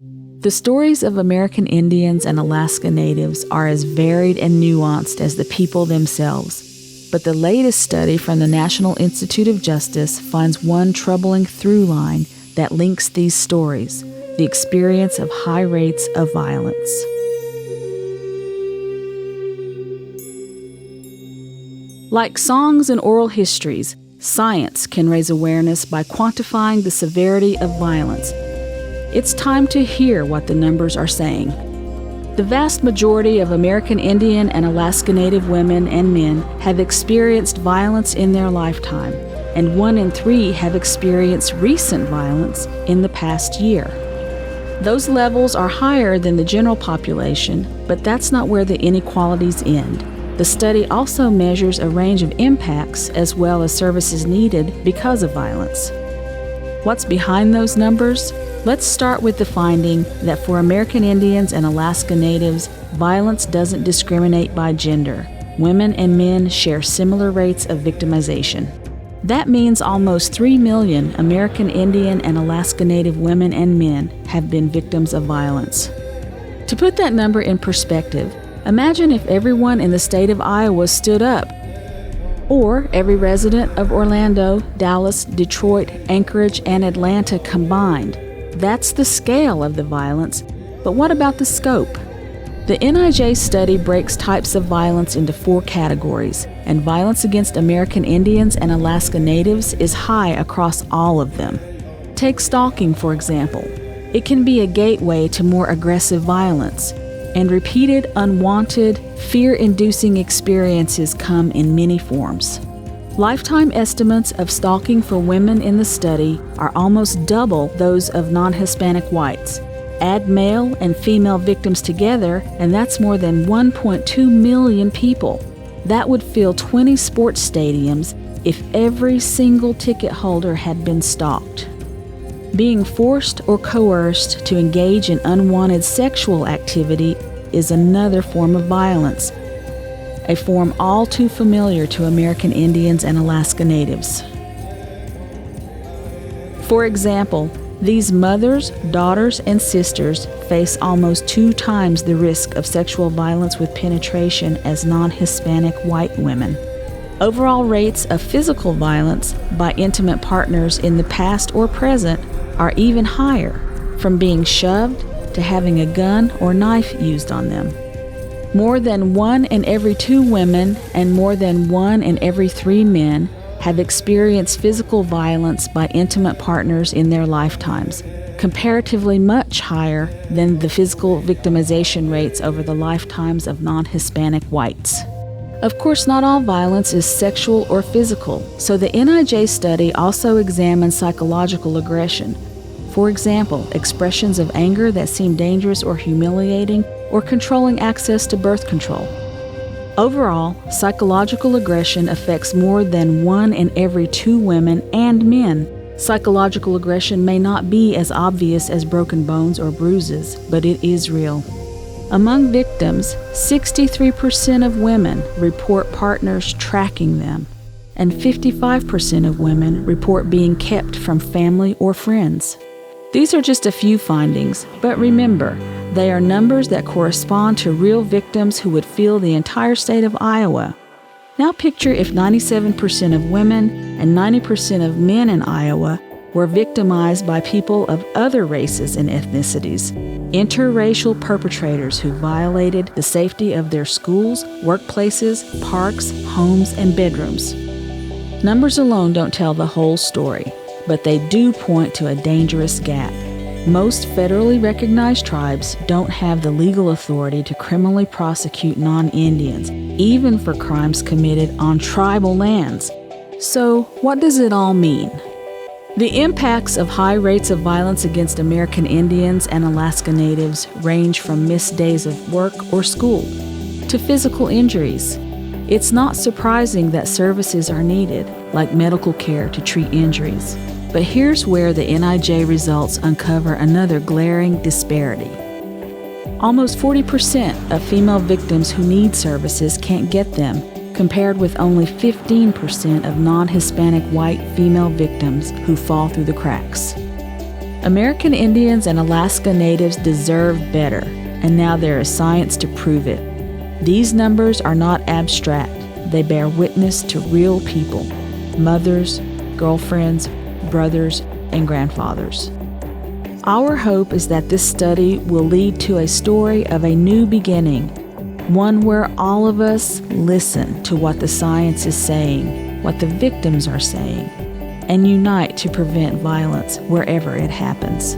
The stories of American Indians and Alaska Natives are as varied and nuanced as the people themselves, but the latest study from the National Institute of Justice finds one troubling through line that links these stories: the experience of high rates of violence. Like songs and oral histories, science can raise awareness by quantifying the severity of violence. It's time to hear what the numbers are saying. The vast majority of American Indian and Alaska Native women and men have experienced violence in their lifetime, and 1 in 3 have experienced recent violence in the past year. Those levels are higher than the general population, but that's not where the inequalities end. The study also measures a range of impacts as well as services needed because of violence. What's behind those numbers? Let's start with the finding that for American Indians and Alaska Natives, violence doesn't discriminate by gender. Women and men share similar rates of victimization. That means almost 3 million American Indian and Alaska Native women and men have been victims of violence. To put that number in perspective, imagine if everyone in the state of Iowa stood up, or every resident of Orlando, Dallas, Detroit, Anchorage, and Atlanta combined. That's the scale of the violence, but what about the scope? The NIJ study breaks types of violence into 4 categories, and violence against American Indians and Alaska Natives is high across all of them. Take stalking, for example. It can be a gateway to more aggressive violence, and repeated, unwanted, fear-inducing experiences come in many forms. Lifetime estimates of stalking for women in the study are almost double those of non-Hispanic whites. Add male and female victims together, and that's more than 1.2 million people. That would fill 20 sports stadiums if every single ticket holder had been stalked. Being forced or coerced to engage in unwanted sexual activity is another form of violence, a form all too familiar to American Indians and Alaska Natives. For example, these mothers, daughters, and sisters face almost 2 times the risk of sexual violence with penetration as non-Hispanic white women. Overall rates of physical violence by intimate partners in the past or present are even higher, from being shoved to having a gun or knife used on them. More than 1 in every 2 women and more than 1 in every 3 men have experienced physical violence by intimate partners in their lifetimes, comparatively much higher than the physical victimization rates over the lifetimes of non-Hispanic whites. Of course, not all violence is sexual or physical, so the NIJ study also examines psychological aggression. For example, expressions of anger that seem dangerous or humiliating, or controlling access to birth control. Overall, psychological aggression affects more than 1 in every 2 women and men. Psychological aggression may not be as obvious as broken bones or bruises, but it is real. Among victims, 63% of women report partners tracking them, and 55% of women report being kept from family or friends. These are just a few findings, but remember, they are numbers that correspond to real victims who would fill the entire state of Iowa. Now picture if 97% of women and 90% of men in Iowa were victimized by people of other races and ethnicities, interracial perpetrators who violated the safety of their schools, workplaces, parks, homes, and bedrooms. Numbers alone don't tell the whole story, but they do point to a dangerous gap. Most federally recognized tribes don't have the legal authority to criminally prosecute non-Indians, even for crimes committed on tribal lands. So, what does it all mean? The impacts of high rates of violence against American Indians and Alaska Natives range from missed days of work or school to physical injuries. It's not surprising that services are needed, like medical care to treat injuries. But here's where the NIJ results uncover another glaring disparity. Almost 40% of female victims who need services can't get them, compared with only 15% of non-Hispanic white female victims who fall through the cracks. American Indians and Alaska Natives deserve better, and now there is science to prove it. These numbers are not abstract. They bear witness to real people: mothers, girlfriends, brothers, and grandfathers. Our hope is that this study will lead to a story of a new beginning, one where all of us listen to what the science is saying, what the victims are saying, and unite to prevent violence wherever it happens.